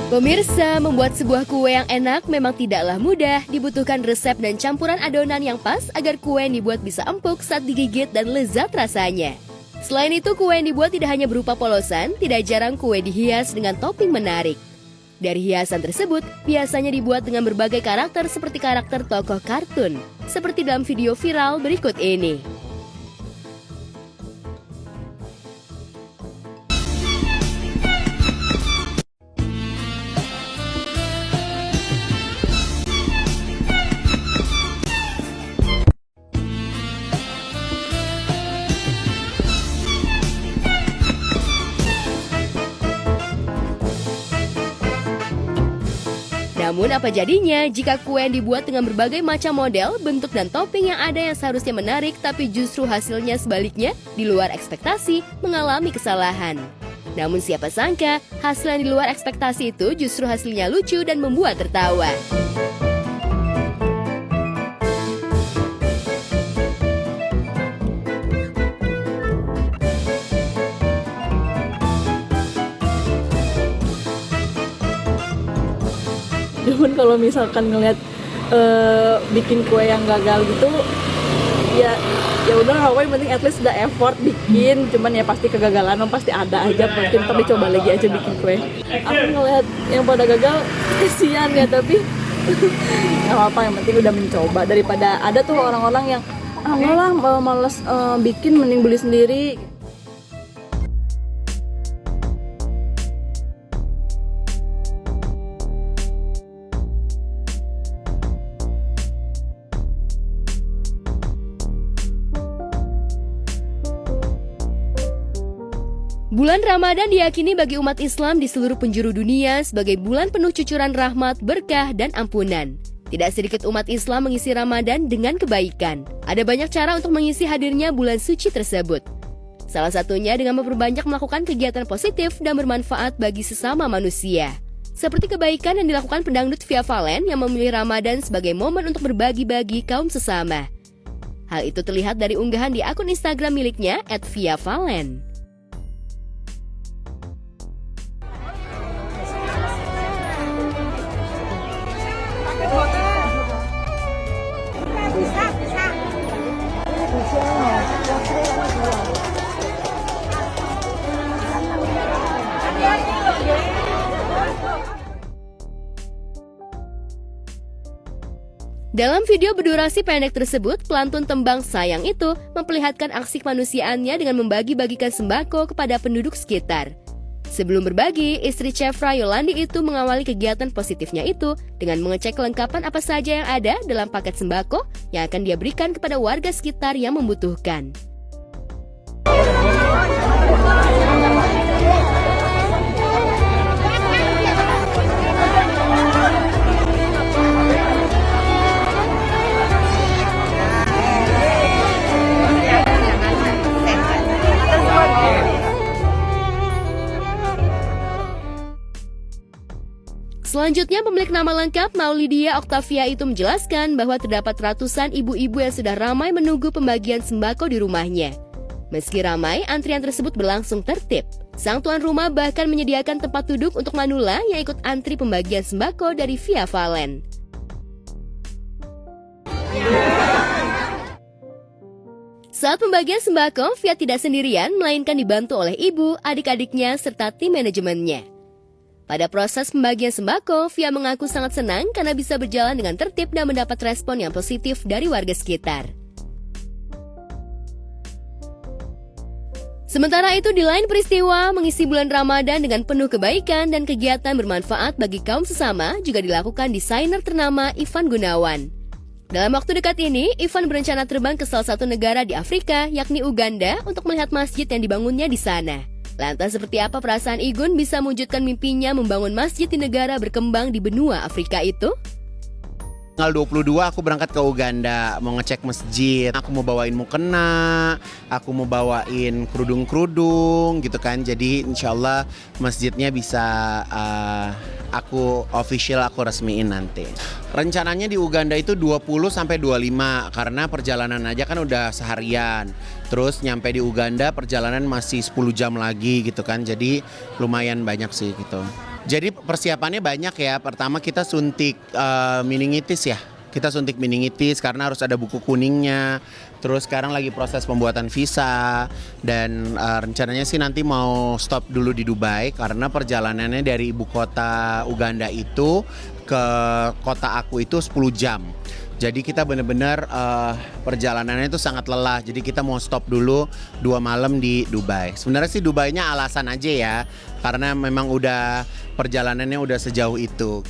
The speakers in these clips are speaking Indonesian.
Pemirsa, membuat sebuah kue yang enak memang tidaklah mudah. Dibutuhkan resep dan campuran adonan yang pas agar kue yang dibuat bisa empuk saat digigit dan lezat rasanya. Selain itu, kue yang dibuat tidak hanya berupa polosan, tidak jarang kue dihias dengan topping menarik. Dari hiasan tersebut, biasanya dibuat dengan berbagai karakter seperti karakter tokoh kartun, seperti dalam video viral berikut ini. Namun apa jadinya jika kue yang dibuat dengan berbagai macam model, bentuk dan topping yang ada yang seharusnya menarik tapi justru hasilnya sebaliknya, di luar ekspektasi, mengalami kesalahan. Namun siapa sangka, hasil yang di luar ekspektasi itu justru hasilnya lucu dan membuat tertawa. Cuman kalau misalkan ngelihat bikin kue yang gagal gitu, ya udah nggak apa-apa, yang penting at least udah effort bikin. Cuman ya pasti kegagalan pasti ada aja, mungkin tapi coba lagi aja bikin kue. Aku ngelihat yang pada gagal kesian ya, tapi nggak apa-apa, yang penting udah mencoba. Daripada ada tuh orang-orang yang malah males bikin, mending beli sendiri. Bulan Ramadan diyakini bagi umat Islam di seluruh penjuru dunia sebagai bulan penuh cucuran rahmat, berkah, dan ampunan. Tidak sedikit umat Islam mengisi Ramadan dengan kebaikan. Ada banyak cara untuk mengisi hadirnya bulan suci tersebut. Salah satunya dengan memperbanyak melakukan kegiatan positif dan bermanfaat bagi sesama manusia. Seperti kebaikan yang dilakukan pendangdut Via Valen yang memilih Ramadan sebagai momen untuk berbagi-bagi kaum sesama. Hal itu terlihat dari unggahan di akun Instagram miliknya @viavalen. Dalam video berdurasi pendek tersebut, pelantun tembang Sayang itu memperlihatkan aksi kemanusiaannya dengan membagi-bagikan sembako kepada penduduk sekitar. Sebelum berbagi, istri Chefra Yolandi itu mengawali kegiatan positifnya itu dengan mengecek kelengkapan apa saja yang ada dalam paket sembako yang akan dia berikan kepada warga sekitar yang membutuhkan. Selanjutnya, pemilik nama lengkap Maulidia Octavia itu menjelaskan bahwa terdapat ratusan ibu-ibu yang sudah ramai menunggu pembagian sembako di rumahnya. Meski ramai, antrian tersebut berlangsung tertib. Sang tuan rumah bahkan menyediakan tempat duduk untuk manula yang ikut antri pembagian sembako dari Via Valen. Saat pembagian sembako, Via tidak sendirian, melainkan dibantu oleh ibu, adik-adiknya, serta tim manajemennya. Pada proses pembagian sembako, Via mengaku sangat senang karena bisa berjalan dengan tertib dan mendapat respon yang positif dari warga sekitar. Sementara itu, di lain peristiwa, mengisi bulan Ramadan dengan penuh kebaikan dan kegiatan bermanfaat bagi kaum sesama juga dilakukan desainer ternama Ivan Gunawan. Dalam waktu dekat ini, Ivan berencana terbang ke salah satu negara di Afrika, yakni Uganda, untuk melihat masjid yang dibangunnya di sana. Lantas seperti apa perasaan Igun bisa mewujudkan mimpinya membangun masjid di negara berkembang di benua Afrika itu? Tanggal 22 aku berangkat ke Uganda, mau ngecek masjid. Aku mau bawain mukena, aku mau bawain kerudung-kerudung gitu kan. Jadi insya Allah masjidnya bisa aku resmiin nanti. Rencananya di Uganda itu 20-25 karena perjalanan aja kan udah seharian. Terus nyampe di Uganda perjalanan masih 10 jam lagi gitu kan. Jadi lumayan banyak sih gitu. Jadi persiapannya banyak ya. Pertama kita suntik meningitis ya. Kita suntik meningitis karena harus ada buku kuningnya. Terus sekarang lagi proses pembuatan visa. Dan rencananya sih nanti mau stop dulu di Dubai karena perjalanannya dari ibu kota Uganda itu ke kota aku itu 10 jam. Jadi kita benar-benar perjalanannya itu sangat lelah. Jadi kita mau stop dulu 2 malam di Dubai. Sebenarnya sih Dubainya alasan aja ya, karena memang udah perjalanannya udah sejauh itu.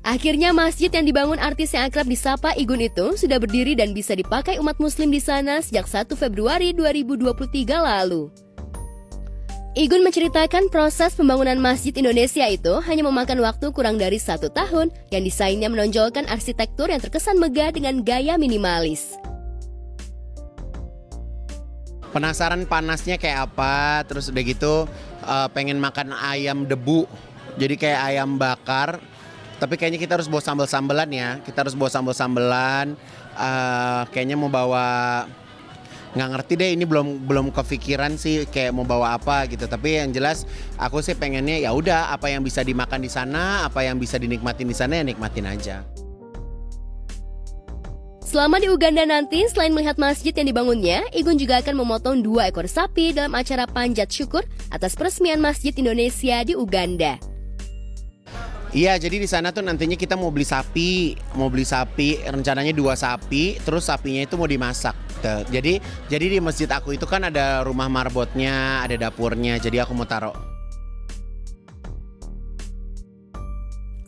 Akhirnya masjid yang dibangun artis yang akrab disapa Igun itu sudah berdiri dan bisa dipakai umat muslim di sana sejak 1 Februari 2023 lalu. Igun menceritakan proses pembangunan Masjid Indonesia itu hanya memakan waktu kurang dari 1 tahun yang desainnya menonjolkan arsitektur yang terkesan megah dengan gaya minimalis. Penasaran panasnya kayak apa, terus udah gitu pengen makan ayam debu, jadi kayak ayam bakar. Tapi kayaknya kita harus bawa sambal-sambelan ya, kita harus bawa sambal-sambelan, kayaknya mau bawa... Nggak ngerti deh, ini belum kepikiran sih kayak mau bawa apa gitu. Tapi yang jelas aku sih pengennya ya udah apa yang bisa dimakan di sana, apa yang bisa dinikmatin di sana ya nikmatin aja. Selama di Uganda nanti, selain melihat masjid yang dibangunnya, Igun juga akan memotong 2 ekor sapi dalam acara panjat syukur atas peresmian Masjid Indonesia di Uganda. Iya, jadi di sana tuh nantinya kita mau beli sapi, rencananya 2 sapi, terus sapinya itu mau dimasak. Jadi di masjid aku itu kan ada rumah marbotnya, ada dapurnya, jadi aku mau taruh.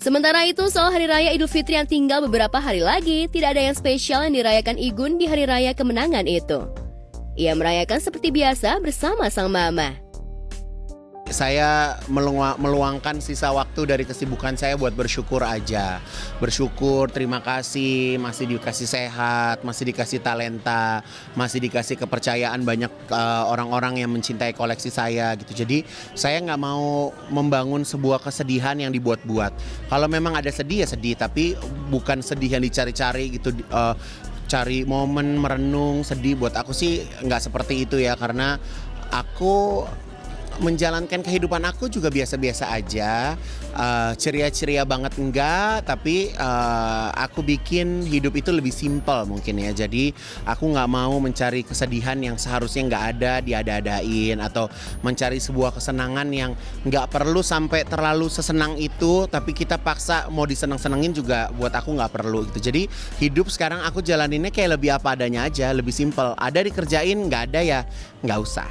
Sementara itu, soal Hari Raya Idul Fitri yang tinggal beberapa hari lagi, tidak ada yang spesial yang dirayakan Igun di Hari Raya kemenangan itu. Ia merayakan seperti biasa bersama sang mama. Saya meluangkan sisa waktu dari kesibukan saya buat bersyukur aja. Bersyukur, terima kasih, masih dikasih sehat, masih dikasih talenta, masih dikasih kepercayaan banyak orang-orang yang mencintai koleksi saya gitu. Jadi saya nggak mau membangun sebuah kesedihan yang dibuat-buat. Kalau memang ada sedih ya sedih, tapi bukan sedih yang dicari-cari gitu. Cari momen merenung, sedih, buat aku sih nggak seperti itu ya, karena aku menjalankan kehidupan aku juga biasa-biasa aja, ceria-ceria banget enggak, tapi aku bikin hidup itu lebih simpel mungkin ya. Jadi aku nggak mau mencari kesedihan yang seharusnya nggak ada diada-adain, atau mencari sebuah kesenangan yang nggak perlu sampai terlalu sesenang itu, tapi kita paksa mau disenang-senengin juga buat aku nggak perlu gitu. Jadi hidup sekarang aku jalaninnya kayak lebih apa adanya aja, lebih simpel. Ada dikerjain, nggak ada ya nggak usah.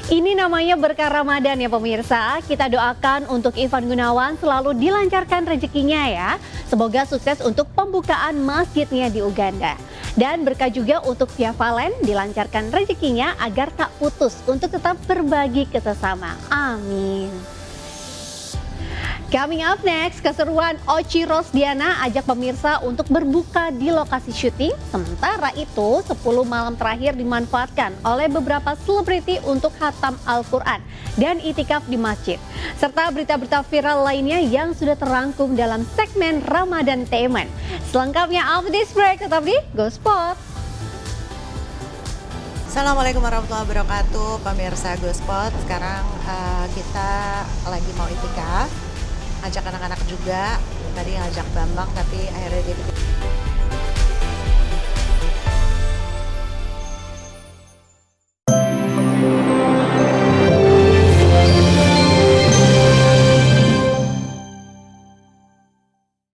Ini namanya berkah Ramadan ya pemirsa. Kita doakan untuk Ivan Gunawan selalu dilancarkan rezekinya ya. Semoga sukses untuk pembukaan masjidnya di Uganda. Dan berkah juga untuk Via Valen, dilancarkan rezekinya agar tak putus untuk tetap berbagi ke sesama. Amin. Coming up next, keseruan Oci Rosdiana ajak pemirsa untuk berbuka di lokasi syuting. Sementara itu, 10 malam terakhir dimanfaatkan oleh beberapa selebriti untuk khatam Al-Quran dan itikaf di masjid. Serta berita-berita viral lainnya yang sudah terangkum dalam segmen Ramadan Temen. Selengkapnya after this break, tetap di Go Spot. Assalamualaikum warahmatullahi wabarakatuh, pemirsa Go Spot. Sekarang kita lagi mau itikaf. Ajak anak-anak juga, tadi ngajak Bambang tapi akhirnya dia